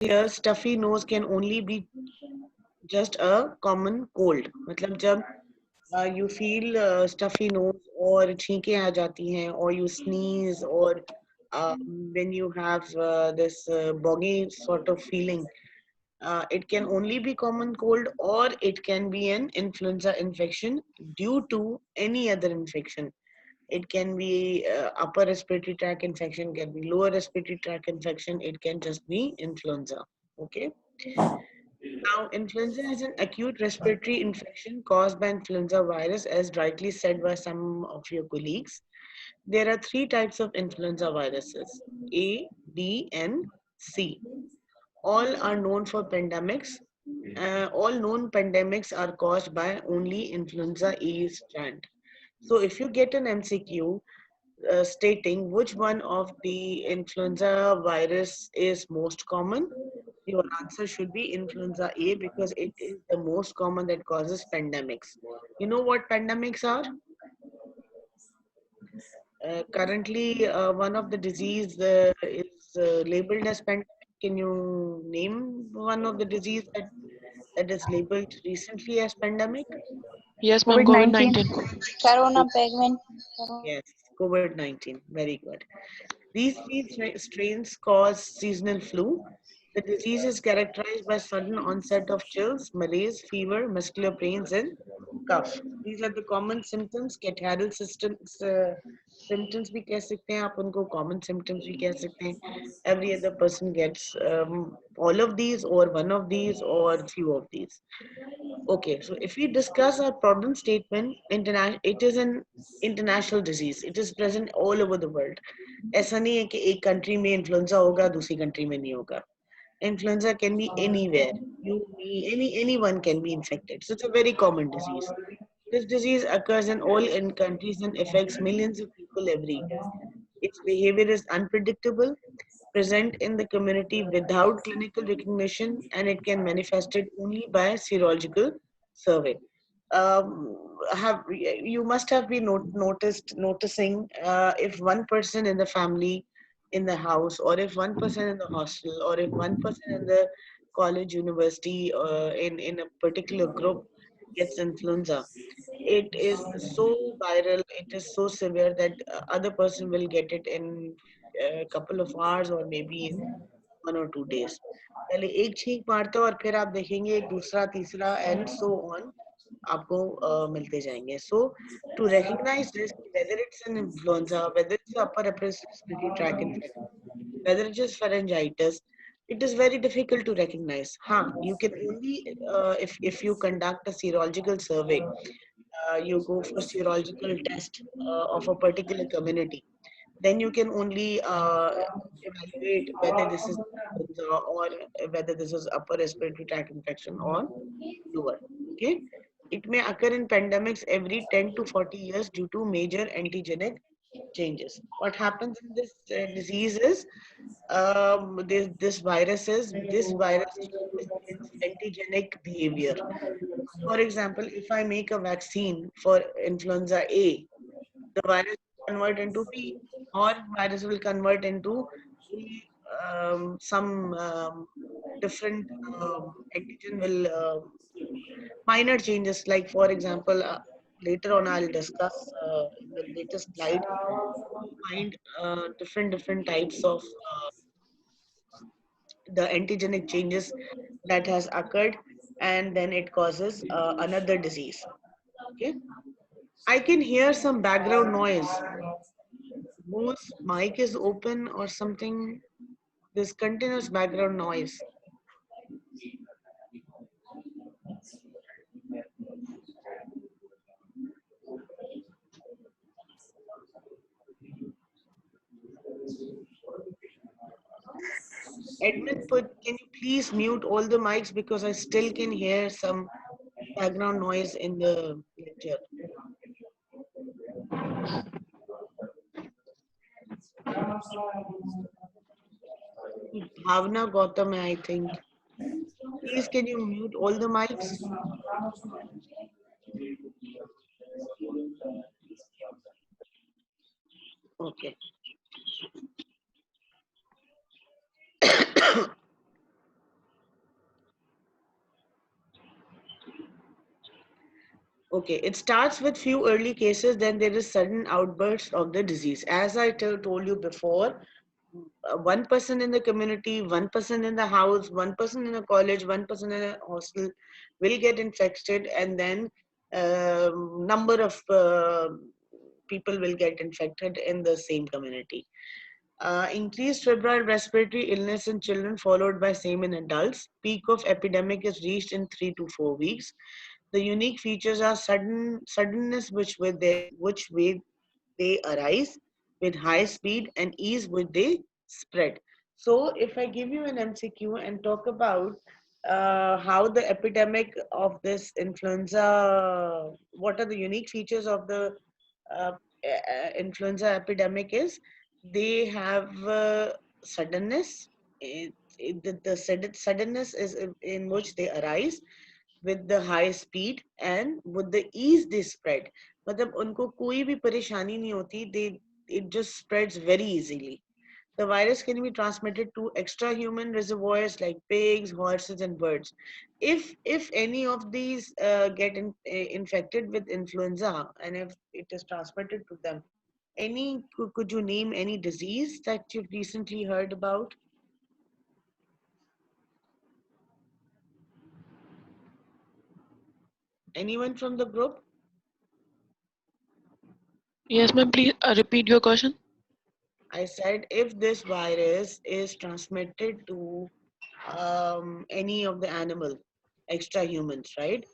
here stuffy nose can only be just a common cold. मतलब जब you feel stuffy nose और छींकें आ जाती हैं or you sneeze or when you have this boggy sort of feeling, it can only be common cold or it can be an influenza infection due to any other infection. It can be upper respiratory tract infection, can be lower respiratory tract infection, it can just be influenza. Okay. Now, influenza is an acute respiratory infection caused by influenza virus, as rightly said by some of your colleagues. There are three types of influenza viruses: A, B, and C. All are known for pandemics. All known pandemics are caused by only influenza A strand. So, if you get an MCQ stating which one of the influenza virus is most common, your answer should be influenza A because it is the most common that causes pandemics. You know what pandemics are? Currently, one of the disease is labeled as pandemic. Can you name one of the disease that is labeled recently as pandemic? Yes, ma'am. COVID COVID-19, 19. Corona, Pigment. Yes, COVID-19. Very good. These three strains cause seasonal flu. The disease is characterized by sudden onset of chills, malaise, fever, muscular pains, and cough. These are the common symptoms. Catarrhal symptoms भी कह सकते हैं आप उनको, common symptoms भी कह सकते हैं. Every other person gets all of these or one of these or few of these. Okay, so if we discuss our problem statement, it is an international disease. It is present all over the world. ऐसा नहीं है कि एक country में influenza होगा दूसरी country में नहीं होगा. Influenza can be anywhere. You, me, anyone can be infected. So it's a very common disease. This disease occurs in all in countries and affects millions of people every year. Its behavior is unpredictable, present in the community without clinical recognition, and it can manifested only by serological survey. Have you must have been noticing if one person in the family, in the house, or if one person in the hostel, or if one person in the college, university, in a particular group gets influenza, it is so viral, it is so severe that other person will get it in a couple of hours or maybe in 1 or 2 days. पहले एक छींक मारता है और फिर आप देखेंगे एक दूसरा तीसरा एंड सो ऑन आपको मिलते जाएंगे. So to recognize this, whether it's an influenza, whether it's upper respiratory tract infection, whether it's just pharyngitis, it is very difficult to recognize. You can only if you conduct a serological survey, you go for serological test of a particular community, then you can only evaluate whether this is influenza or whether this is upper respiratory tract infection or lower. Okay, it may occur in pandemics every 10 to 40 years due to major antigenic changes. What happens in this disease is this virus changes its antigenic behavior. For example, if I make a vaccine for influenza A, the virus will convert into B, or virus will convert into some different antigen will minor changes. Like for example, later on I'll discuss in the latest slide. You find different types of the antigenic changes that has occurred, and then it causes another disease. Okay, I can hear some background noise. Whose mic is open or something? This continuous background noise. Admin, can you please mute all the mics because I still can hear some background noise in the lecture. Bhavna Gautam, I think. Please, can you mute all the mics? Okay. Okay, it starts with few early cases, then there is sudden outburst of the disease. As I told you before, one person in the community, one person in the house, one person in a college, one person in a hostel will get infected, and then number of people will get infected in the same community. Increased febrile respiratory illness in children followed by same in adults. Peak of epidemic is reached in 3 to 4 weeks. The unique features are suddenness, which way they arise, with high speed and ease which they spread. So, if I give you an MCQ and talk about how the epidemic of this influenza, what are the unique features of the uh, influenza epidemic is, they have suddenness. The suddenness is in which they arise with the high speed and with the ease they spread. मतलब उनको कोई भी परेशानी नहीं होती. It just spreads very easily. The virus can be transmitted to extra human reservoirs like pigs, horses, and birds. If any of these infected with influenza, and if it is transmitted to them, could you name any disease that you've recently heard about? Anyone from the group? Yes, ma'am. Please repeat your question. I said if this virus is transmitted to any of the animal, extra humans, right?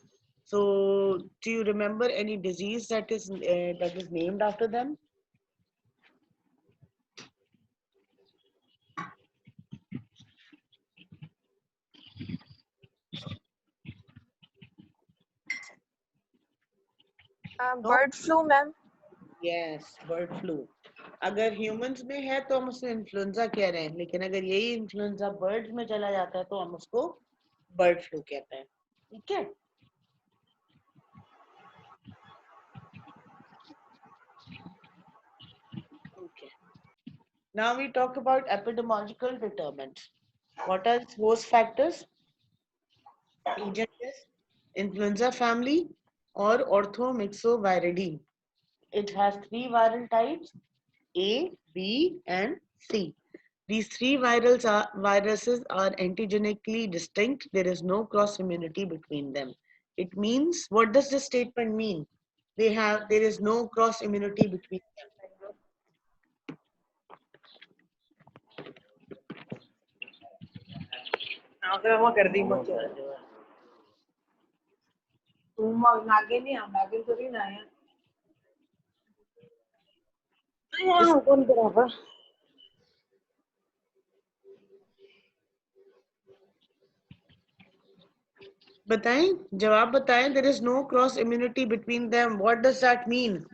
So, do you remember any disease that is named after them? No? Bird flu, ma'am. Yes, bird flu. अगर humans में है तो हम उसे influenza कह रहे हैं, लेकिन अगर यही इन्फ्लुएंजा birds में चला जाता है तो हम उसको bird flu कहते हैं. ठीक है? Okay. Now we talk about epidemiological determinants. What are its host factors? Agent is influenza family or Orthomyxoviridae. It has three viral types, A, B, and C. These three viruses are antigenically distinct. There is no cross immunity between them. It means, what does this statement mean? There is no cross immunity between them. बताएं, जवाब बताएं. There is no cross immunity between them. What does that mean?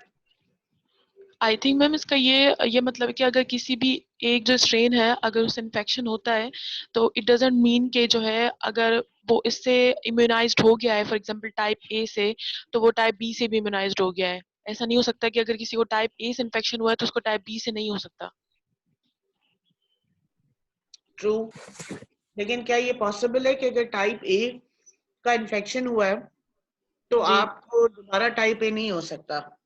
I think ma'am इसका ये मतलब है कि अगर किसी भी एक जो स्ट्रेन है अगर उससे इन्फेक्शन होता है तो इट डजेंट मीन कि जो है अगर वो इससे इम्यूनाइज्ड हो गया है फॉर एग्जांपल टाइप ए से तो वो टाइप बी से भी इम्यूनाइज्ड हो गया है. ऐसा नहीं हो सकता कि अगर किसी को टाइप ए से इन्फेक्शन हुआ है तो उसको टाइप बी से नहीं हो सकता. ट्रू. लेकिन क्या ये पॉसिबल है कि अगर टाइप ए का इन्फेक्शन हुआ है तो आपको दोबारा टाइप ए नहीं हो सकता?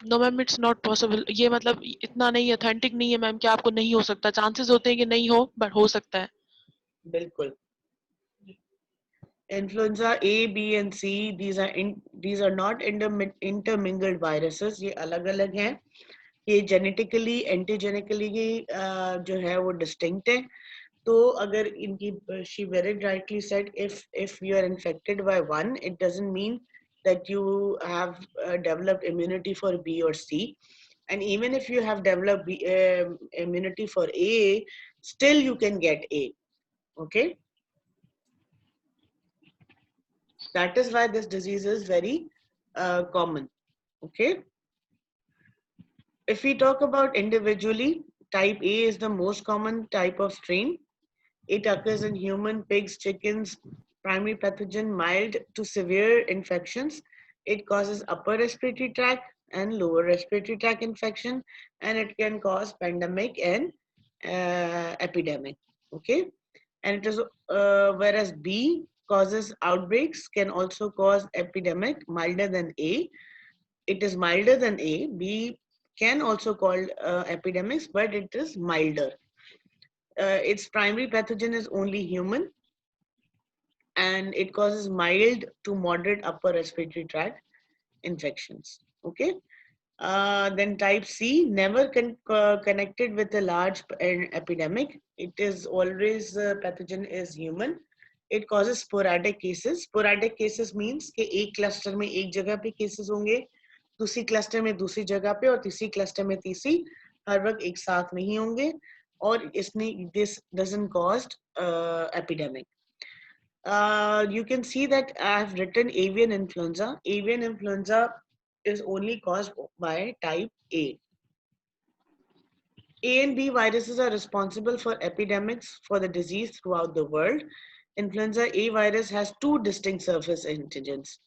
No ma'am it's not possible. ये मतलब इतना नहीं ऑथेंटिक नहीं है मैम कि आपको नहीं हो सकता. चांसेस होते हैं कि नहीं हो बट हो सकता है. बिल्कुल. Influenza A, B, and C. These are not intermingled viruses. ये अलग-अलग हैं. ये genetically, antigenically जो है वो distinct है. तो अगर इनकी, she very rightly said, if you are infected by one, it doesn't mean that you have developed immunity for B or C. And even if you have developed immunity for A, still you can get A. Okay. That is why this disease is very common. Okay. If we talk about individually, type A is the most common type of strain. It occurs in human, pigs, chickens. Primary pathogen, mild to severe infections. It causes upper respiratory tract and lower respiratory tract infection, and it can cause pandemic and epidemic. Okay. And it is whereas B causes outbreaks, can also cause epidemic, milder than A. It is milder than A. B can also call epidemics, but it is milder. Its primary pathogen is only human, and it causes mild to moderate upper respiratory tract infections. Okay. Then type C, never connected with a large epidemic. It is always pathogen is human. It causes sporadic cases. Sporadic cases means कि एक cluster में एक जगह पे cases होंगे, दूसरी cluster में दूसरी जगह पे और तीसरी cluster में तीसरी, हर वक्त एक साथ नहीं होंगे और इसने this doesn't cause epidemic. You can see that I have written avian influenza. Avian influenza is only caused by type A. A and B viruses are responsible for epidemics for the disease throughout the world. Influenza A virus has two distinct surface antigens,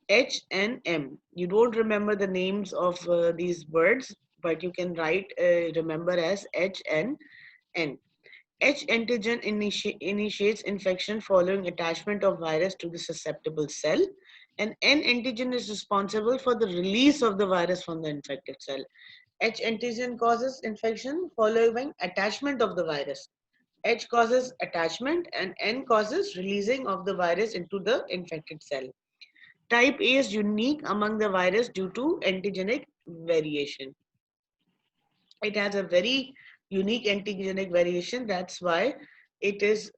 H and M. You don't remember the names of these words, but you can write, remember as H and N. H antigen initiates infection following attachment of virus to the susceptible cell, and N antigen is responsible for the release of the virus from the infected cell. H antigen causes infection following attachment of the virus. H causes attachment and N causes releasing of the virus into the infected cell. Type A is unique among the virus due to antigenic variation. It has a very unique antigenic variation. That's why it is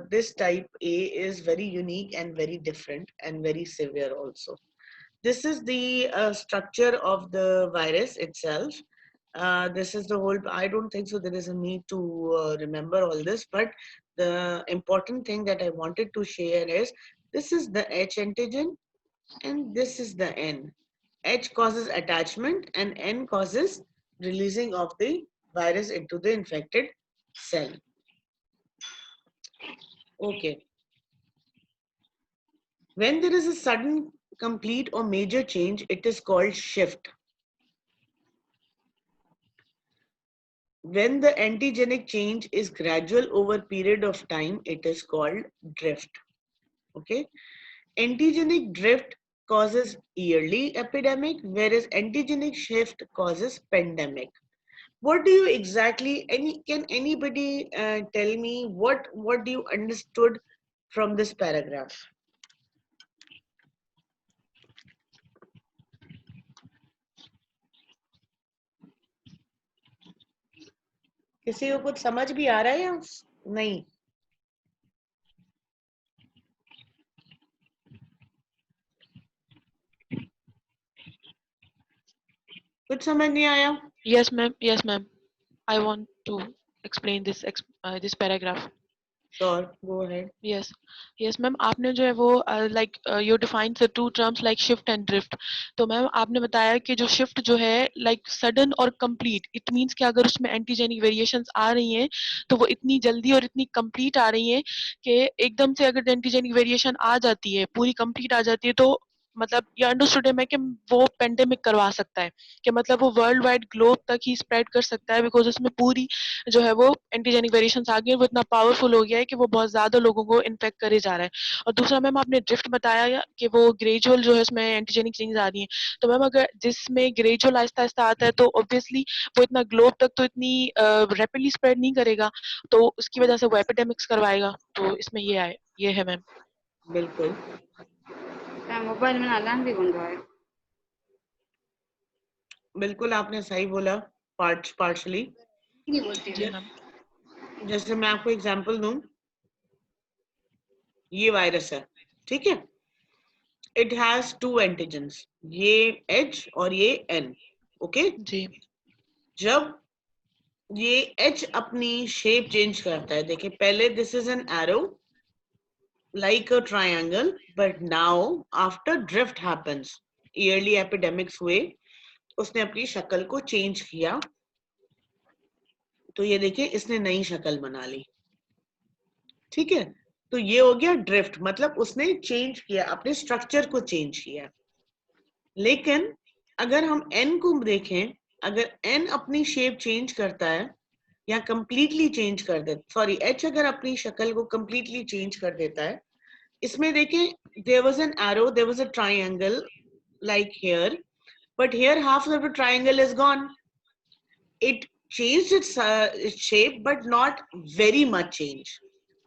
this type A is very unique and very different and very severe also. This is the structure of the virus itself. This is the whole, I don't think so there is a need to remember all this, but the important thing that I wanted to share is this is the H antigen and this is the N. H causes attachment and N causes releasing of the virus into the infected cell. Okay. When there is a sudden, complete or major change, it is called shift. When the antigenic change is gradual over period of time, it is called drift. Okay. Antigenic drift causes yearly epidemic, whereas antigenic shift causes pandemic. What do you exactly, can anybody tell me what do you understood from this paragraph? किसी को कुछ समझ भी आ रहा है या नहीं? कुछ समझ नहीं आया? Yes, ma'am. Yes, ma'am. I want to explain this paragraph. Sure, go ahead. Yes, yes, ma'am. आपने जो है वो like you define the two terms like shift and drift. तो मैम आपने बताया कि जो shift जो है like sudden और complete. It means कि अगर उसमें antigenic variations आ रही हैं तो वो इतनी जल्दी और इतनी complete आ रही हैं कि एकदम से अगर antigenic variation आ जाती है पूरी complete आ जाती है तो मतलब ये अंडरस्टूड है मैं कि वो पेंडेमिक करवा सकता है कि मतलब वो वर्ल्ड वाइड ग्लोब तक ही स्प्रेड कर सकता है बिकॉज उसमें पूरी जो है वो एंटीजेनिक वेरिएशंस आ गई है वो इतना पावरफुल हो गया है कि वो बहुत ज्यादा लोगों को इन्फेक्ट करे जा रहा है और दूसरा मैम आपने ड्रिफ्ट बताया कि वो ग्रेजुअल जो है उसमें एंटीजेनिक चेंज आ रही है तो मैम अगर जिसमें ग्रेजुअल आहिस्ता आहिस्ता आता है तो ऑब्वियसली वो इतना ग्लोब तक तो इतनी रैपिडली स्प्रेड नहीं करेगा तो उसकी वजह से वो एपिडेमिक्स करवाएगा तो इसमें ये है मैम बिल्कुल मोबाइल में अलार्म भी बंद है बिल्कुल आपने सही बोला पार्शली नहीं बोलती जैसे मैं आपको एग्जांपल दूं ये वायरस है ठीक है इट हैज टू एंटीजेंस ये H और ये N ओके जी जब ये H अपनी शेप चेंज करता है देखिए पहले this is an arrow like a triangle but now after drift happens yearly epidemics हुए उसने अपनी शक्ल को चेंज किया तो ये देखिए इसने नई शक्ल बना ली ठीक है तो ये हो गया ड्रिफ्ट मतलब उसने चेंज किया अपने स्ट्रक्चर को चेंज किया लेकिन अगर हम N को देखें अगर N अपनी शेप चेंज करता है या कंप्लीटली चेंज कर देता सॉरी H अगर अपनी शक्ल को कंप्लीटली चेंज कर देता है इसमें देखें, there was an arrow, there was a triangle like here, but here half of the triangle is gone. It changed its shape, but not very much change.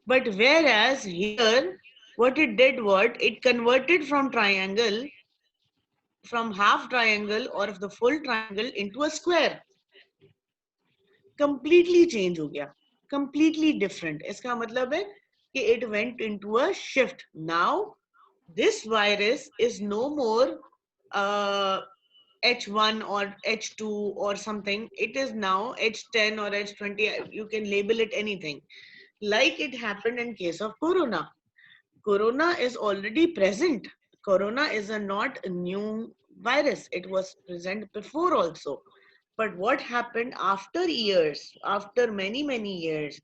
But whereas here, what it did, what it converted from triangle, from half triangle or of the full triangle into a square. Completely change हो गया, completely different. इसका मतलब है कि it went into a shift. Now this virus is no more uh, H1 or H2 or something. It is now H10 or H20. You can label it anything. Like it happened in case of Corona. Corona is already present. Corona is not a new virus. It was present before also. But what happened after years, after many, many years,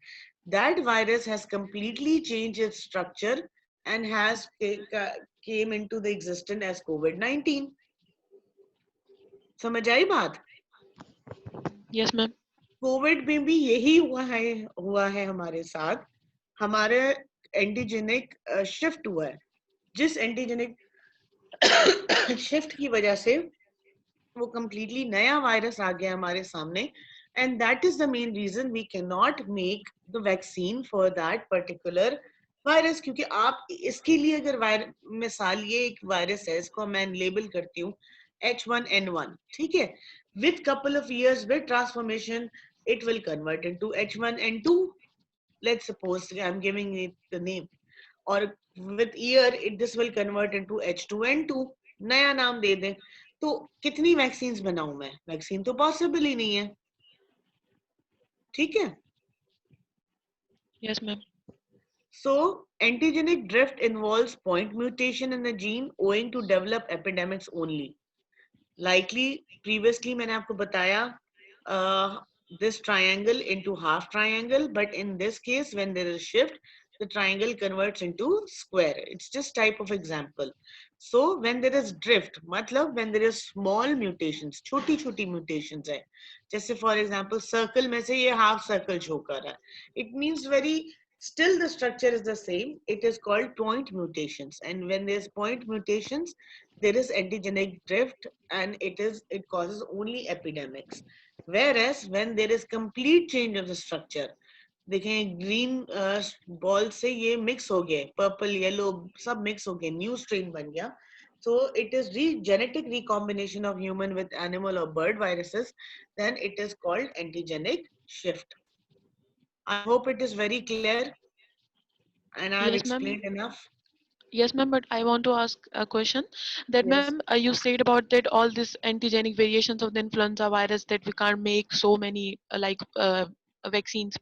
that virus has completely changed its structure and has came into the existence as COVID-19. समझ आई बात? Yes, ma'am. Covid में भी यही हुआ है हमारे साथ. हमारे एंटीजेनिक शिफ्ट हुआ है. जिस एंटीजेनिक शिफ्ट की वजह से वो कंप्लीटली नया वायरस आ गया हमारे सामने. And that is the main reason we can not make the vaccine for that particular virus. क्योंकि आप इसके लिए अगर मिसाल ये एक वायरस है, इसको मैं लेबल करती हूँ H1N1, ठीक है. With couple of years with transformation, it will convert into H1N2. Let's suppose I'm giving it the name. Or with year, this will convert into H2N2. नया नाम दे दें. तो कितनी वैक्सीन्स बनाऊं मैं? वैक्सीन तो पॉसिबल ही नहीं है. ठीक है. Yes, ma'am. So antigenic drift involves point mutation in the gene owing to develop epidemics only. Likely previously मैंने आपको बताया this triangle into half triangle, but in this case when there is shift, the triangle converts into square. It's just type of example. So when there is drift, मतलब when there is small mutations, छोटी छोटी mutations है. जैसे for example circle में से ये half circle show कर रहा है. It means very still the structure is the same. It is called point mutations. And when there's point mutations, there is antigenic drift, and it causes only epidemics. Whereas when there is complete change of the structure, देखें green ball से ये mix हो गए, purple yellow सब mix हो गए, new strain बन गया. So it is genetic recombination of human with animal or bird viruses. Then it is called antigenic shift. I hope it is very clear and I have Yes, ma'am. explained enough. Yes, ma'am, but I want to ask a question. That, Yes. ma'am, you said about that all these antigenic variations of the influenza virus that we can't make so many vaccines.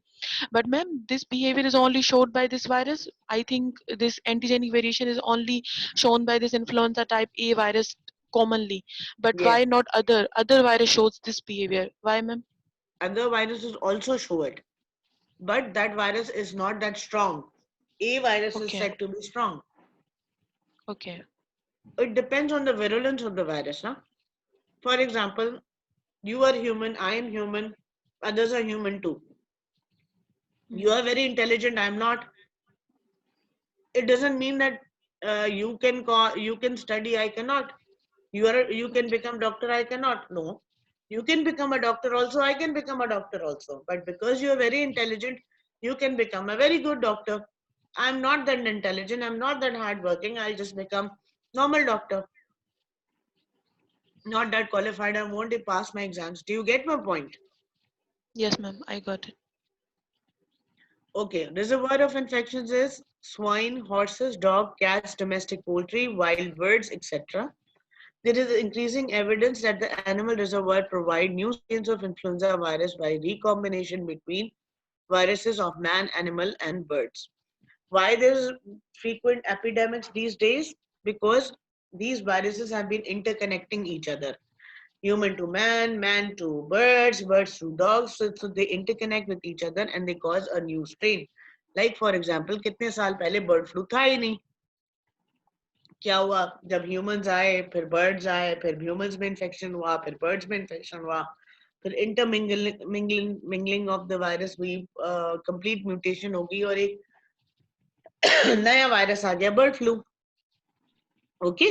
But, ma'am, this behavior is only showed by this virus. I think this antigenic variation is only shown by this influenza type A virus commonly. But Yes. why not other virus shows this behavior? Why, ma'am? Other viruses also show it, but that virus is not that strong. A virus is Okay. said to be strong. Okay. It depends on the virulence of the virus. Huh? For example, you are human, I am human, others are human too. You are very intelligent, I am not. It doesn't mean that you can study, I cannot. You can become doctor, I cannot. No. You can become a doctor also, I can become a doctor also. But because you are very intelligent, you can become a very good doctor. I'm not that intelligent, I'm not that hardworking, I'll just become normal doctor. Not that qualified, I won't pass my exams. Do you get my point? Yes, ma'am, I got it. Okay, reservoir of infections is swine, horses, dog, cats, domestic poultry, wild birds, etc. There is increasing evidence that the animal reservoir provide new strains of influenza virus by recombination between viruses of man, animal, and birds. Why there's frequent epidemics these days? Because these viruses have been interconnecting each other. Human to man, man to birds, birds to dogs. So they interconnect with each other and they cause a new strain. Like for example, कितने साल पहले bird flu था ही नहीं. क्या हुआ? जब humans आए, फिर birds आए, फिर humans में infection हुआ, फिर birds में infection हुआ, फिर intermingling of the virus हुई, complete mutation होगी और एक नया वायरस आ गया, bird flu. Okay.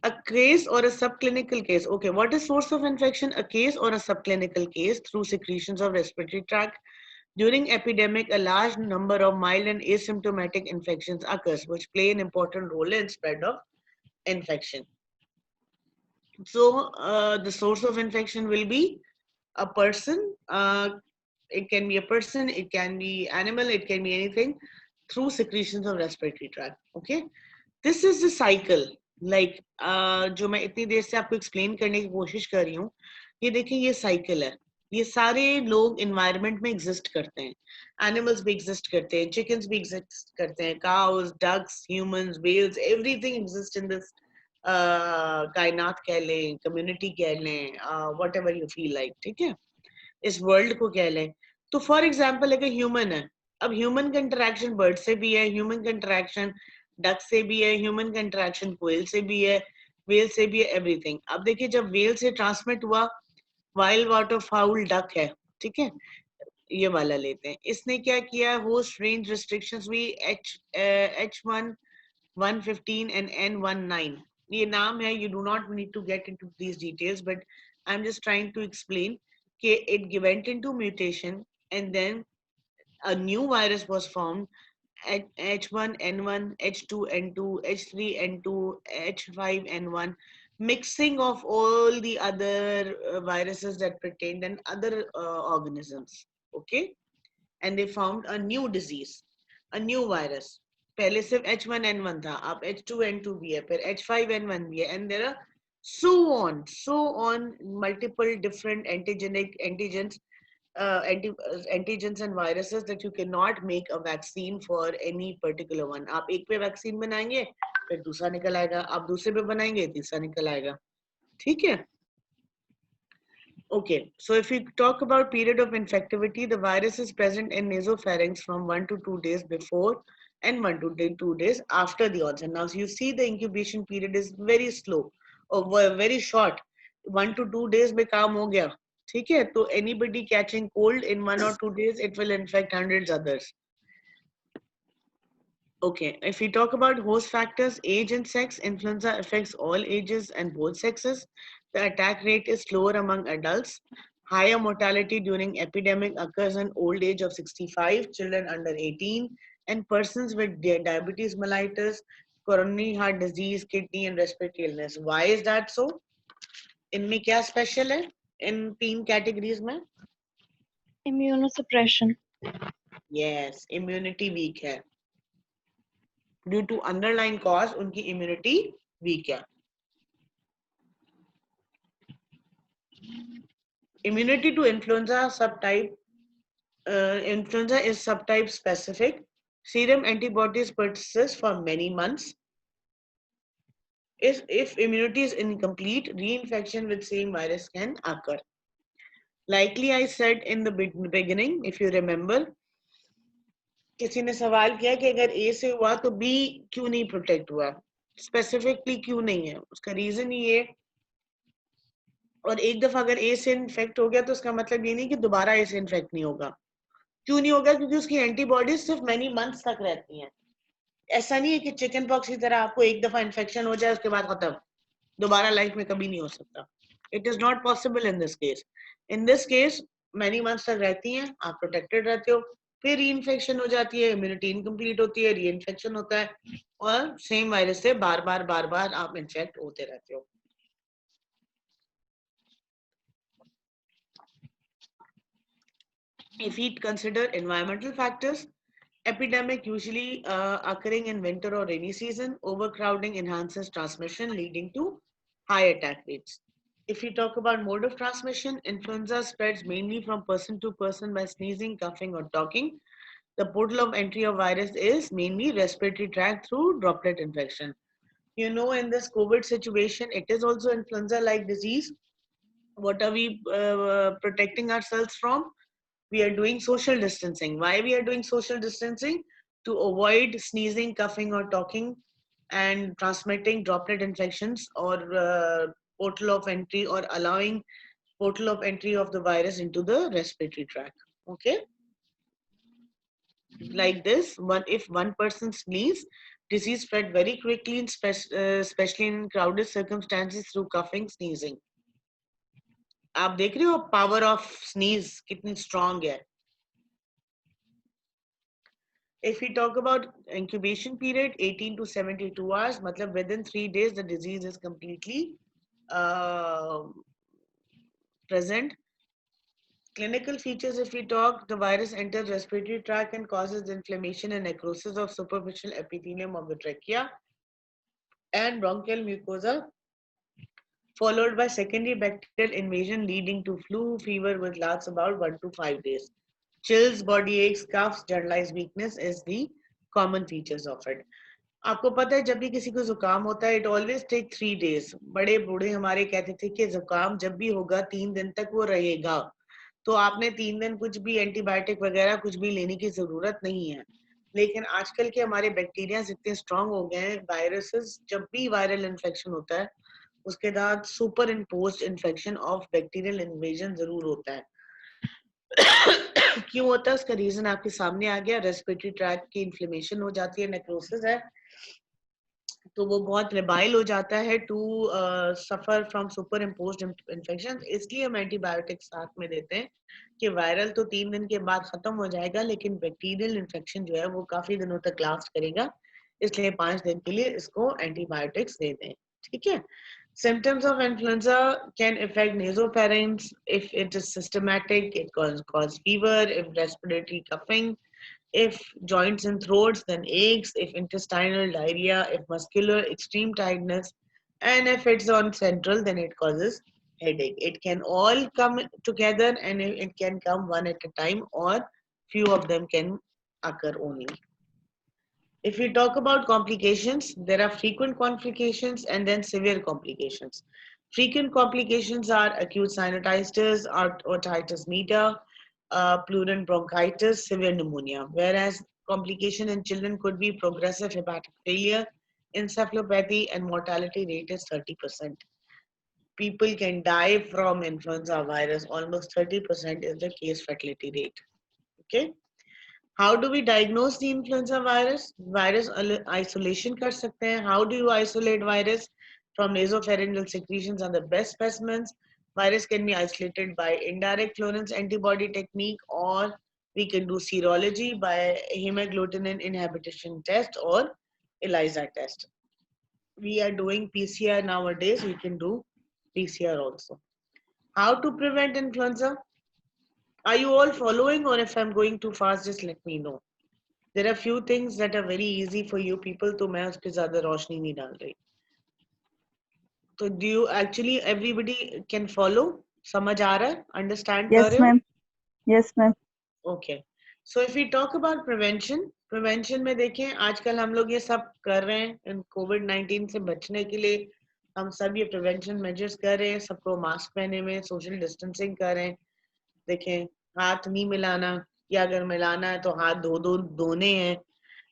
A case or a subclinical case. Okay, what is source of infection? A case or a subclinical case through secretions of respiratory tract. During epidemic, a large number of mild and asymptomatic infections occurs, which play an important role in spread of infection. So the source of infection will be a person. It can be a person, it can be animal, it can be anything through secretions of respiratory tract. Okay. This is the cycle. Like जो मैं इतनी देर से आपको explain करने की कोशिश कर रही हूँ, ये देखिए ये cycle है. ये सारे लोग environment में exist करते हैं. Animals भी exist करते हैं, chickens भी exist करते हैं, cows, ducks, humans, whales, everything exists in this कायनात कह लें, community कह लें, whatever you feel like. ठीक है? इस वर्ल्ड को कह लें. तो फॉर एग्जाम्पल अगर ह्यूमन है, अब ह्यूमन का इंटरेक्शन बर्ड से भी है, ह्यूमन का इंटरेक्शन डक से भी है, ह्यूमन का इंटरेक्शन कोयल से भी है, वेल से भी है, एवरीथिंग. अब देखिए जब वेल से ट्रांसमिट हुआ, वाइल्ड वाटर फाउल डक है, ठीक है, ये वाला लेते हैं. इसने क्या किया, होस्ट रेंज रिस्ट्रिक्शंस हुई, H1 115 and N19. ये नाम है, you do not need to get into these details, but I'm just trying to explain that it went into mutation and then a new virus was formed, H1N1, H2N2, H3N2, H5N1, mixing of all the other viruses that pertained and other organisms. Okay, and they found a new disease, a new virus. पहले सिर्फ H1N1 था, अब H2N2 भी है, फिर H5N1 भी है, and there are so on multiple different antigens and viruses that you cannot make a vaccine for any particular one. आप एक पे वैक्सीन बनाएंगे, फिर दूसरा निकल आएगा, आप दूसरे पे बनाएंगे, तीसरा निकल आएगा. ठीक है? Okay, so if we talk about period of infectivity, the virus is present in nasopharynx from 1 to 2 days before and 1 to 2 days after the onset. Now, so you see the incubation period is very slow or very short. 1 to 2 days में काम हो गया. ठीक है? तो anybody catching cold in 1 or 2 days, it will infect hundreds others. Okay, if we talk about host factors, age and sex, influenza affects all ages and both sexes. The attack rate is slower among adults. Higher mortality during epidemic occurs in old age of 65, children under 18, and persons with diabetes mellitus, coronary heart disease, kidney and respiratory illness. Why is that so? इनमें क्या special है? इन तीन categories में? Immunosuppression. Yes, immunity weak है. Due to underlying cause, उनकी immunity weak है. Immunity to influenza subtype. Influenza is subtype specific. Serum antibodies persist for many months. If immunity is incomplete, reinfection with same virus can occur. Likely I said in the beginning, if you remember, किसी ने सवाल किया कि अगर A से हुआ तो B क्यों नहीं प्रोटेक्ट हुआ, स्पेसिफिकली क्यों नहीं है, उसका रीजन ये. और एक दफा अगर A से इन्फेक्ट हो गया तो उसका मतलब ये नहीं कि दोबारा A से इन्फेक्ट नहीं होगा. क्यों नहीं होगा? क्योंकि उसकी एंटीबॉडीज सिर्फ मैनी मंथ्स तक रहती हैं. ऐसा नहीं है कि चिकन पॉक्स की तरह आपको एक दफा इन्फेक्शन हो जाए उसके बाद खत्म, दोबारा लाइफ में कभी नहीं हो सकता. It is not possible in this case. In this case many months तक रहती हैं, आप प्रोटेक्टेड रहते हो, फिर री इन्फेक्शन हो जाती है, इम्यूनिटी इनकम्प्लीट होती है, री इन्फेक्शन होता है और सेम वायरस से बार बार आप इन्फेक्ट होते रहते हो. If we consider environmental factors, epidemic usually occurring in winter or rainy season, overcrowding enhances transmission, leading to high attack rates. If we talk about mode of transmission, influenza spreads mainly from person to person by sneezing, coughing, or talking. The portal of entry of virus is mainly respiratory tract through droplet infection. You know, in this COVID situation, it is also influenza-like disease. What are we protecting ourselves from? We are doing social distancing. Why we are doing social distancing? To avoid sneezing, coughing, or talking and transmitting droplet infections or portal of entry, or allowing portal of entry of the virus into the respiratory tract. Okay. like this. If one person sneezes, disease spread very quickly, especially in crowded circumstances through coughing, sneezing. आप देख रहे हो power of sneeze कितनी strong है. If we talk about incubation period, 18 to 72 hours, matlab within 3 days the disease is completely present. Clinical features, if we talk, the virus enters respiratory tract and causes inflammation and necrosis of superficial epithelium of the trachea and bronchial mucosa, followed by secondary bacterial invasion leading to flu fever which lasts about 1 to 5 days. Chills, body aches, coughs, generalized weakness is the common features of it. आपको पता है जब भी किसी को जुकाम होता है, it always take 3 days. बड़े बूढ़े हमारे कहते थे कि जुकाम जब भी होगा 3 दिन तक वो रहेगा. तो आपने 3 दिन कुछ भी एंटीबायोटिक वगैरह कुछ भी लेने की जरूरत नहीं है. लेकिन आजकल के हमारे बैक्टीरिया इतने स्ट्रांग हो गए हैं, वायरसेस जब भी वायरल इन्फेक्शन होता है उसके बाद super imposed infection of bacterial invasion जरूर होता है. क्यों होता है उसका रीजन आपके सामने आ गया. रेस्पिरेटरी ट्रैक्ट की इन्फ्लेमेशन हो जाती है, नेक्रोसिस है, तो वो बहुत लेबाइल हो जाता है to suffer from superimposed infection. इसलिए हम एंटीबायोटिक साथ में देते हैं कि वायरल तो 3 दिन के बाद खत्म हो जाएगा, लेकिन बैक्टीरियल इन्फेक्शन जो है वो काफी दिनों तक लास्ट करेगा, इसलिए 5 दिन के लिए इसको एंटीबायोटिक्स दे दें. ठीक है. Symptoms of influenza can affect nasopharynx. If it is systematic, it cause fever. If respiratory coughing, if joints and throats, then aches. If intestinal diarrhea, if muscular extreme tiredness, and if it's on central, then it causes headache. It can all come together, and it can come one at a time, or few of them can occur only. If we talk about complications, there are frequent complications and then severe complications. Frequent complications are acute sinusitis, otitis media, pleurine bronchitis, severe pneumonia. Whereas complication in children could be progressive hepatic failure, encephalopathy, and mortality rate is 30%. People can die from influenza virus. Almost 30% is the case fatality rate. Okay. How do we diagnose the influenza virus? Virus isolation kar sakte hain. How do you isolate virus? From nasopharyngeal secretions are the best specimens. Virus can be isolated by indirect fluorescence antibody technique, or we can do serology by hemagglutinin inhibition test or ELISA test. We are doing PCR nowadays. We can do PCR also. How to prevent influenza? Are you all following, or if I'm going too fast, just let me know. There are few things that are very easy for you people, तो मैं उस पे ज़्यादा रोशनी नहीं डाल रही. तो do you actually everybody can follow? समझ आ रहा है? Understand कर Yes, रहे हो? ma'am. Yes, ma'am. Okay. So if we talk about prevention में देखें आजकल हम लोग ये सब कर रहे हैं इन COVID-19 से बचने के लिए. हम सब ये prevention measures कर रहे हैं, सबको मास्क पहने हुए, social distancing कर रहे हैं. देखें हाथ नहीं मिलाना, या अगर मिलाना है तो हाथ धोने हैं.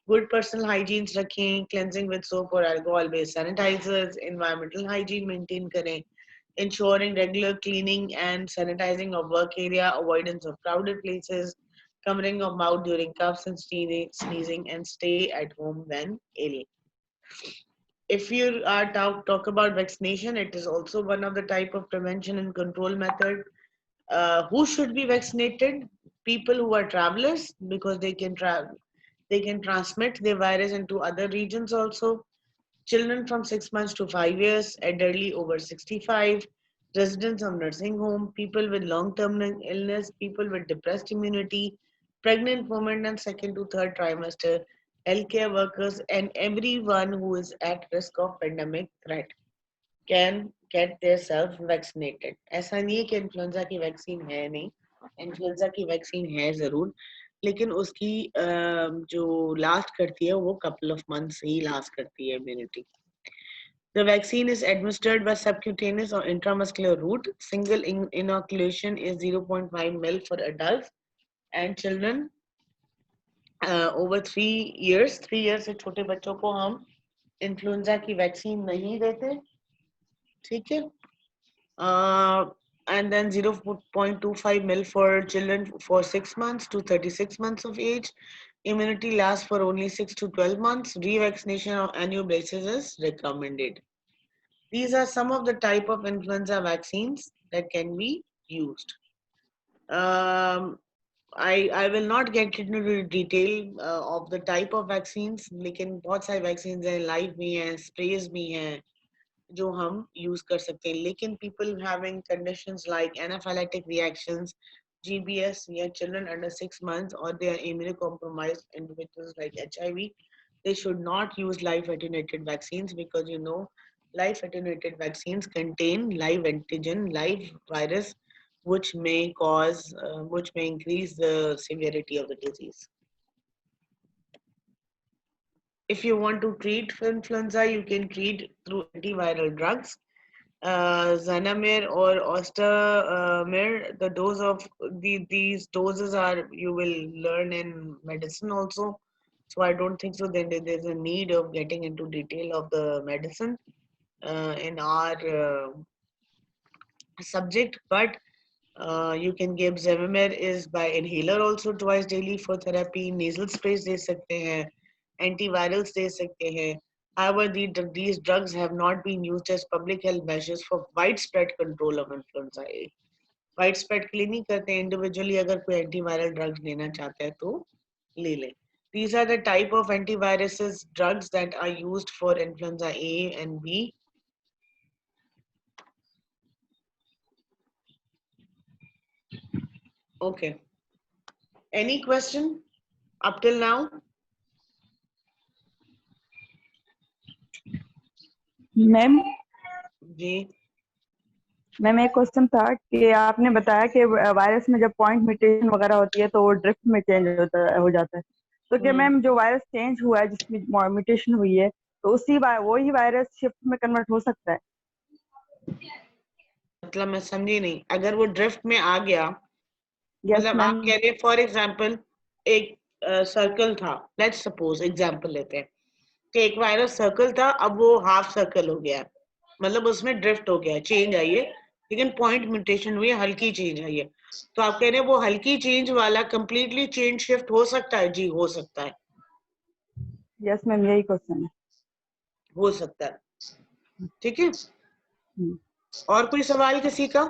Good personal hygiene रखें, cleansing with soap or alcohol based sanitizers, environmental hygiene maintain करें, ensuring regular cleaning and sanitizing of work area, avoidance of crowded places, covering of mouth during coughs and sneezing, and stay at home when ill. If you are talk about vaccination, it is also one of the type of prevention and control method. Who should be vaccinated? People who are travelers, because they can transmit the virus into other regions also. Children from 6 months to 5 years, elderly over 65, residents of nursing home, people with long-term illness, people with depressed immunity, pregnant women and second to third trimester, healthcare workers, and everyone who is at risk of pandemic threat can get themselves vaccinated. ऐसा नहीं है कि influenza की vaccine है नहीं, influenza की vaccine है जरूर, लेकिन उसकी जो लास्ट करती है वो couple of months he last करती है immunity. The vaccine is administered by subcutaneous or intramuscular route. Single inoculation is 0.5 ml for adults and children over 3 years. 3 years से छोटे बच्चों को हम इन्फ्लुएंजा की वैक्सीन नहीं देते. ठीक है. And then 0.25 ml for children for 6 months to 36 months of age. Immunity lasts for only 6 to 12 months. Revaccination on annual basis is recommended. These are some of the type of influenza vaccines that can be used. Um, I will not get into the detail of the type of vaccines, लेकिन बहुत सारे vaccines हैं, live भी हैं, sprays भी हैं, जो हम use कर सकते हैं. लेकिन people having conditions like anaphylactic reactions, GBS, या children under 6 months, or they are immunocompromised individuals like HIV, they should not use live attenuated vaccines because you know live attenuated vaccines contain live antigen, live virus, which may cause, which may increase the severity of the disease. If you want to treat influenza, you can treat through antiviral drugs. Zanamir or Ostamir, the dose of these doses are, you will learn in medicine also. So I don't think so then there's a need of getting into detail of the medicine in our subject, but you can give Zevimir is by inhaler also twice daily for therapy. Nasal sprays दे सकते हैं, antivirals दे सकते हैं. However, these drugs have not been used as public health measures for widespread control of influenza A. Widespread के लिए नहीं करते हैं. Individually अगर कोई antiviral drugs लेना चाहता है तो ले ले. These are the type of antiviruses drugs that are used for influenza A and B. Okay. Any question up till now? Ma'am ji. Ma'am एक क्वेश्चन था कि आपने बताया कि वायरस में जब पॉइंट म्यूटेशन वगैरह होती है तो वो ड्रिफ्ट में चेंज हो जाता है, तो क्या मैम जो वायरस चेंज हुआ है जिसमें म्यूटेशन हुई है तो वही वायरस शिफ्ट में कन्वर्ट हो सकता है? मतलब मैं समझी नहीं. अगर वो ड्रिफ्ट में आ गया, यस मतलब आप मैम. कह रहे फॉर एग्जांपल एक सर्कल था, लेट्स सपोज एग्जांपल लेते हैं कि एक वायरस सर्कल था, अब वो हाफ सर्कल हो गया, मतलब उसमें ड्रिफ्ट हो गया, चेंज आई है, लेकिन पॉइंट म्यूटेशन हुई है, हल्की चेंज आई है. तो आप कह रहे हैं वो हल्की चेंज वाला कंप्लीटली चेंज शिफ्ट हो सकता है? जी हो सकता है. यस मैम, यही क्वेश्चन है. हो सकता है. ठीक है. और कोई सवाल किसी का?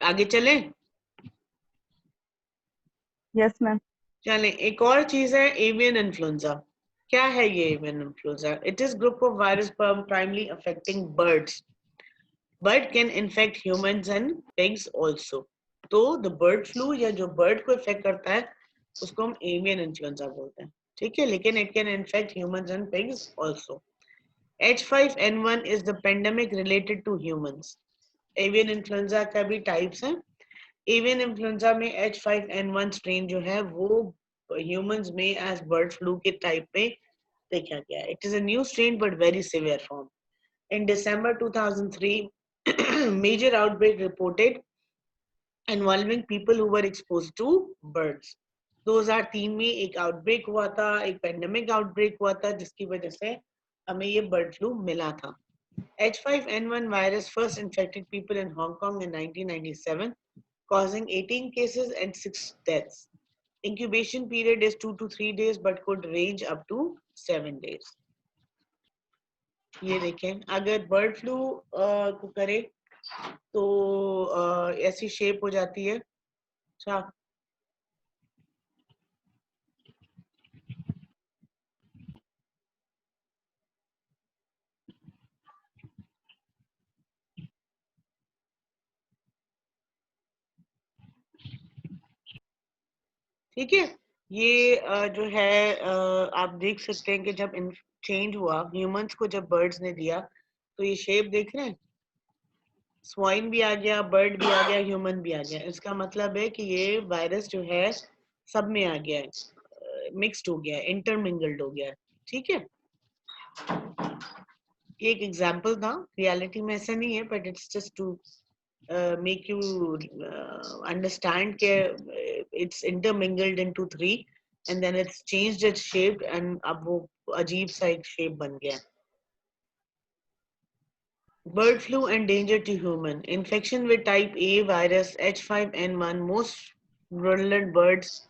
आगे चलें? Yes ma'am. चलें. एक और चीज है एवियन इन्फ्लुएंजा. क्या है ये avian influenza? It is group of virus primarily affecting birds, but can infect humans and pigs also. तो the bird flu या जो bird को affect करता है उसको हम avian influenza बोलते हैं. ठीक है. लेकिन it can infect humans and pigs also. H5N1 is the pandemic related to humans. Avian influenza का भी types हैं. Avian influenza में H5N1 strain जो है वो humans में as bird flu के type में देखा गया. It is a new strain but very severe form. In December 2003, major outbreak reported involving people who were exposed to birds. 2003 में एक आउटब्रेक हुआ था, एक पेंडेमिक आउटब्रेक हुआ था जिसकी वजह से हमें ये बर्ड फ्लू मिला था. H5N1 virus first infected people in Hong Kong in 1997, causing 18 cases and 6 deaths. Incubation period is 2 to 3 days but could range up to 7 days. ये देखें, अगर बर्ड फ्लू को करे तो ऐसी शेप हो जाती है. अच्छा, ठीक है. ये जो है आप देख सकते हैं कि जब चेंज हुआ ह्यूमंस को, जब बर्ड्स ने दिया तो ये शेप देख रहे हैं. स्वाइन भी आ गया, बर्ड भी आ गया, ह्यूमन भी आ गया. इसका मतलब है कि ये वायरस जो है सब में आ गया है, मिक्स्ड हो गया है, इंटरमिंगल्ड हो गया है. ठीक है. एक एग्जांपल था, रियलिटी में ऐसा नहीं है, but it's just to make you understand that it's intermingled into 3 and then it's changed its shape and अब वो अजीब सा एक shape बन गया. Bird flu and danger to human. Infection with type A virus H5N1. Most virulent birds.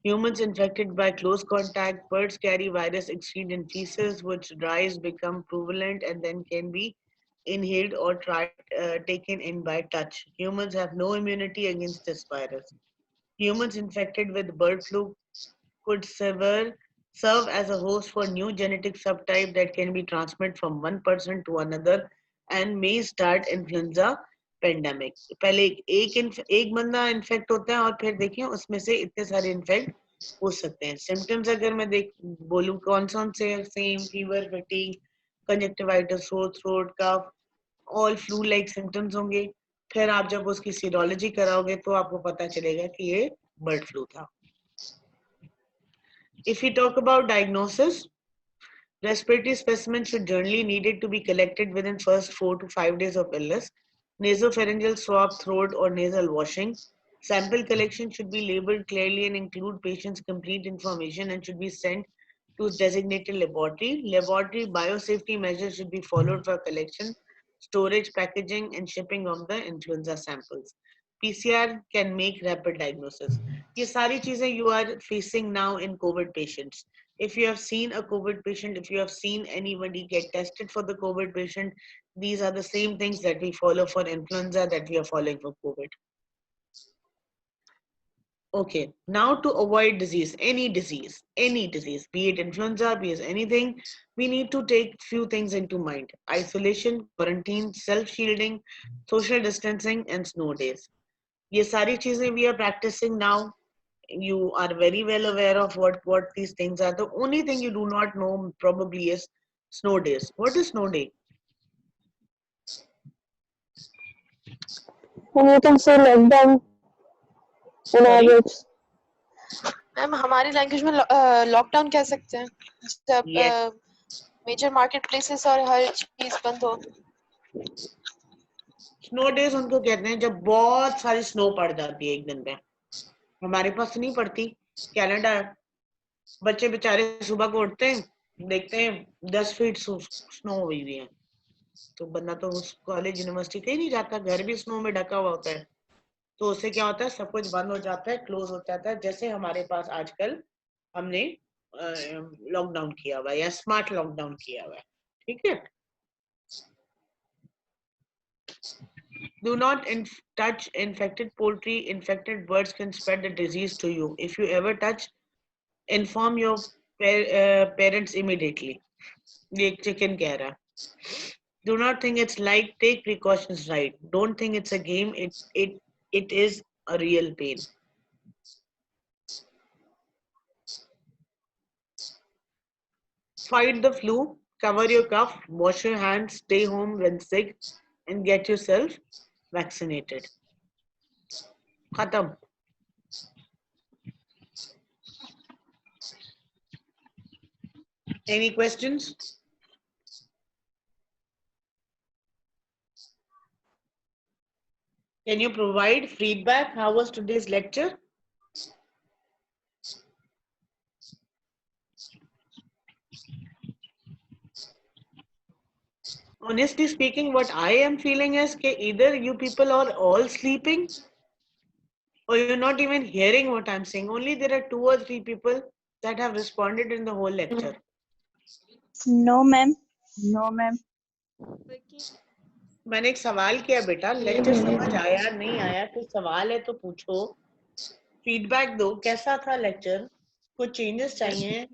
Humans infected by close contact. Birds carry virus excrete in feces, which dries, become prevalent, and then can be inhaled or taken in by touch. Humans have no immunity against this virus. Humans infected with bird flu could serve as a host for new genetic subtype that can be transmitted from one person to another and may start influenza pandemic. पहले एक बंदा infect होता है और फिर देखिए उसमें से इतने सारे इन्फेक्ट हो सकते हैं. सिम्टम्स अगर मैं बोलूं कौन से same fever fatigue conjunctivitis sore throat cough all flu like symptoms होंगे. फिर आप जब उसकी सीरोलॉजी कराओगे तो आपको पता चलेगा कि ये बर्ड फ्लू था. If we talk about diagnosis, respiratory specimens should generally needed to be collected within first 4 to 5 days of illness. Nasopharyngeal swab, throat or nasal washing. Sample collection should be labeled clearly and include patient's complete information and should be sent to designated laboratory. Laboratory biosafety measures should be followed for collection, storage, packaging and shipping of the influenza samples. PCR can make rapid diagnosis. ये सारी चीजें you are facing now in COVID patients. If you have seen a COVID patient, if you have seen anybody get tested for the COVID patient, these are the same things that we follow for influenza that we are following for COVID. Okay, now to avoid disease, any disease, be it influenza, be it anything, we need to take few things into mind. Isolation, quarantine, self-shielding, social distancing and snow days. ये सारी चीजें we are practicing now. You are very well aware of what these things are. The only thing you do not know probably is snow days. What is snow day? And you can say lockdown in our Sorry? words. Ma'am हमारी language में lockdown कह सकते हैं जब Yes. Major market places और हर चीज बंद हो. स्नो डेज उनको कहते हैं जब बहुत सारी स्नो पड़ जाती है एक दिन पे. हमारे पास नहीं पड़ती. कनाडा बच्चे बेचारे सुबह को उठते हैं देखते हैं 10 फीट स्नो हुई हुई है. तो बंदा तो उस कॉलेज यूनिवर्सिटी कहीं नहीं जाता. घर भी स्नो में ढका हुआ होता है. तो उससे क्या होता है सब कुछ बंद हो जाता है, क्लोज हो जाता है. जैसे हमारे पास आजकल हमने लॉकडाउन किया हुआ है या स्मार्ट लॉकडाउन किया हुआ है. ठीक है. Do not touch infected poultry. Infected birds can spread the disease to you. If you ever touch, inform your parents immediately. ये chicken कह रहा. Do not think it's light. Take precautions right. Don't think it's a game. It is a real pain. Fight the flu. Cover your cough. Wash your hands. Stay home when sick, and get yourself vaccinated. Khatam. Any questions? Can you provide feedback? How was today's lecture? Honestly speaking, what I am feeling is that either you people are all sleeping or you're not even hearing what I'm saying. Only there are 2 or 3 people that have responded in the whole lecture. No, ma'am. No, ma'am. मैंने एक सवाल किया बेटा, lecture समझ आया नहीं आया? कोई सवाल है तो पूछो, फीडबैक दो. कैसा था लेक्चर? कुछ चेंजेस चाहिए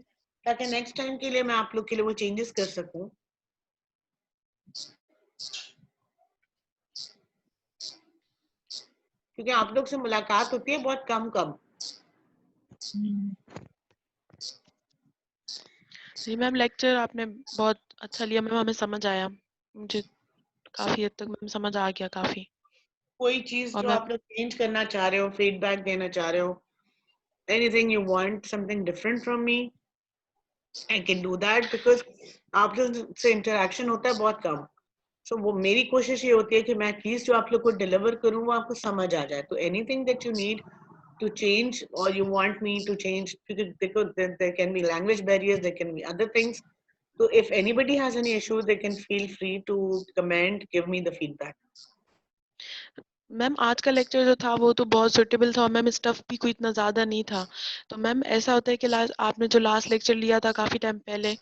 ताकि नेक्स्ट टाइम के लिए मैं आप लोग के लिए वो चेंजेस कर सकूं. क्योंकि आप लोग से मुलाकात होती है बहुत कम. जी मैम लेक्चर आपने बहुत अच्छा लिया मैम. हमें समझ आया. मुझे काफी हद तक मैम समझ आ गया काफी. कोई चीज जो आप लोग चेंज करना चाह रहे हो, फीडबैक देना चाह रहे हो, anything you want something different from me, I can do that because आप लोग से इंटरेक्शन होता है बहुत कम. So वो मेरी कोशिश ये होती है कि मैं एटलीस्ट जो आप लोग को डिलीवर करूँ वो आपको समझ आ जाए. तो anything that you need to change or you want me to change, because there can be language barriers, there can be other things. So if anybody has any issue, they can feel free to comment, give me the feedback. Ma'am आज का lecture जो था वो तो बहुत suitable था और ma'am stuff भी कोई इतना ज़्यादा नहीं था। तो मैम ऐसा होता है कि लास्ट आपने जो लास्ट लेक्चर लिया था काफ़ी टाइम पहले,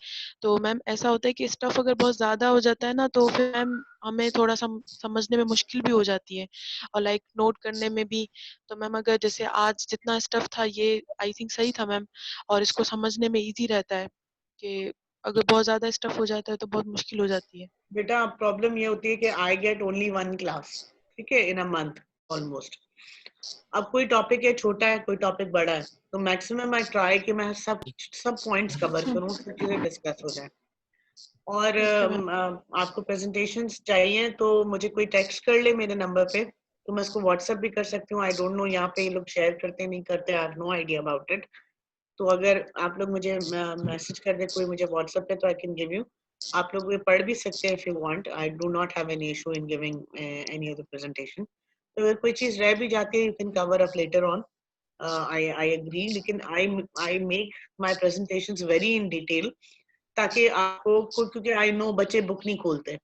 तो मैम ऐसा होता है कि स्टफ अगर बहुत ज़्यादा हो जाता है ना तो फिर मैम हमें थोड़ा-सा समझने में मुश्किल भी हो जाती है और लाइक नोट करने में भी। तो मैम अगर जैसे आज जितना स्टफ था ये आई थिंक सही था मैम और इसको समझने में ईज़ी रहता है कि अगर बहुत ज़्यादा स्टफ हो जाता है तो बहुत मुश्किल हो जाती है। बेटा प्रॉब्लम ये होती है कि आई गेट ओनली 1 क्लास, ठीक है, इन अ मंथ ऑलमोस्ट। अब कोई टॉपिक है छोटा है, कोई टॉपिक बड़ा है, तो मैक्सिमम आई ट्राई कि मैं सब पॉइंट्स कवर करूं, सब चीजें डिस्कस हो जाए। और ओके मैम। आपको प्रेजेंटेशंस चाहिए तो मुझे कोई टेक्स्ट कर ले मेरे नंबर पे, तो मैं इसको व्हाट्सएप भी कर सकती हूँ। आई डोंट नो यहाँ पे ये लोग शेयर करते नहीं करते, I have no idea about it. तो अगर आप लोग मुझे मैसेज कर दे कोई मुझे व्हाट्सएप पे, तो आई कैन गिव यू। आप लोग ये पढ़ भी सकते हैं if you want. I do not have any issue in giving any of the presentation. तो अगर कोई चीज रह भी जाती है, you can cover up later on. I agree, लेकिन I make my presentations very in detail, ताकि आपको, क्योंकि आई नो बच्चे बुक नहीं खोलते,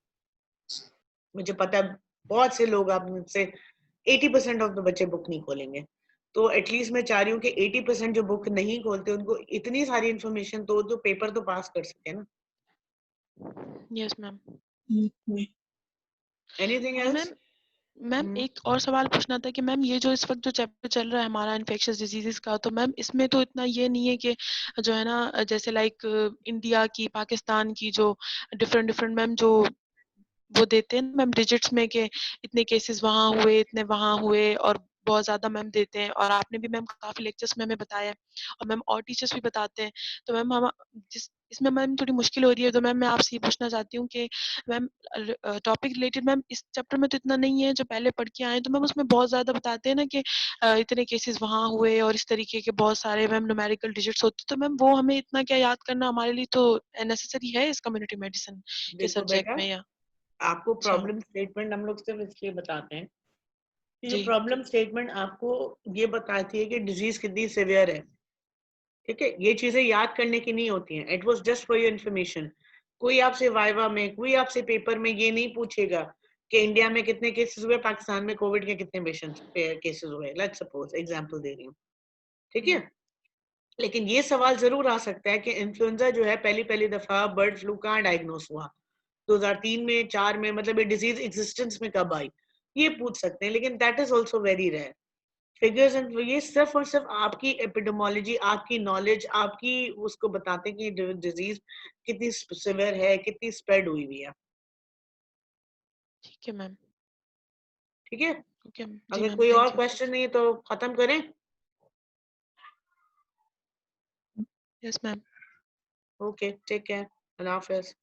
मुझे पता है बहुत से लोग, आप मुझसे 80% ऑफ द बच्चे बुक नहीं खोलेंगे। तो एटलीस्ट मैं चाह रही हूँ कि 80% जो बुक नहीं खोलते उनको इतनी सारी इन्फॉर्मेशन तो जो पेपर तो पास कर सके ना। Yes ma'am. एनीथिंग और एल्स? मैम मैम एक और सवाल पूछना था कि मैम ये जो इस वक्त जो चैप्टर चल रहा है हमारा इन्फेक्शियस डिजीजेस का, तो मैम इसमें तो इतना ये नहीं है कि जो है ना जैसे लाइक इंडिया की पाकिस्तान की जो डिफरेंट डिफरेंट मैम जो वो देते हैं मैम डिजिट्स में कि इतने केसेस वहाँ हुए, इतने वहाँ हुए और बहुत ज़्यादा मैम देते हैं और आपने भी मैम काफ़ी लेक्चर्स में हमें बताया है और मैम और टीचर्स भी बताते हैं। तो मैम हम जिस इसमें मैम थोड़ी मुश्किल हो रही है, तो मैम मैं आपसे ये पूछना चाहती हूँ कि मैम टॉपिक रिलेटेड मैम इस चैप्टर में तो इतना नहीं है जो पहले पढ़ के आए, तो मैम उसमें बहुत ज़्यादा बताते हैं ना कि इतने केसेस वहाँ हुए और इस तरीके के बहुत सारे मैम न्यूमेरिकल डिजिट्स होते, तो मैम वो हमें इतना क्या याद करना हमारे लिए तो नेसेसरी है इस कम्युनिटी मेडिसिन के देखो सब्जेक्ट बेटा, में या? आपको अच्छा। प्रॉब्लम स्टेटमेंट हम लोग सिर्फ इसलिए बताते हैं कि ये जी। प्रॉब्लम स्टेटमेंट आपको ये बताती है कि डिजीज कितनी सिवियर है। ठीक है, ये चीजें याद करने की नहीं होती हैं। It was just for your information. कोई आपसे वाइवा में, कोई आपसे पेपर में ये नहीं पूछेगा कि इंडिया में कितने केसेस हुए, पाकिस्तान में कोविड के कितने पेशेंट केसेस हुए। लेट्स सपोज एग्जांपल दे रही हूँ, ठीक है। लेकिन ये सवाल जरूर आ सकता है कि इन्फ्लुएंजा जो है पहली पहली दफा बर्ड फ्लू कहाँ डायग्नोस हुआ, 2003 में, 4 में, मतलब ये डिजीज एग्जिस्टेंस में कब आई, ये पूछ सकते हैं। लेकिन that is also very rare. Figures and ये सिर्फ और सिर्फ आपकी एपिडेमोलॉजी, आपकी नॉलेज, आपकी उसको बताते हैं कि डिजीज कितनी सिवियर है, कितनी स्प्रेड हुई हुई है। ठीक है मैम। ठीक है, ओके जी अगर मैम, कोई और थैंक यू। क्वेश्चन नहीं है तो खत्म करें। Yes ma'am. Okay, take care, अल्लाह हाफिज।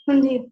हाँ जी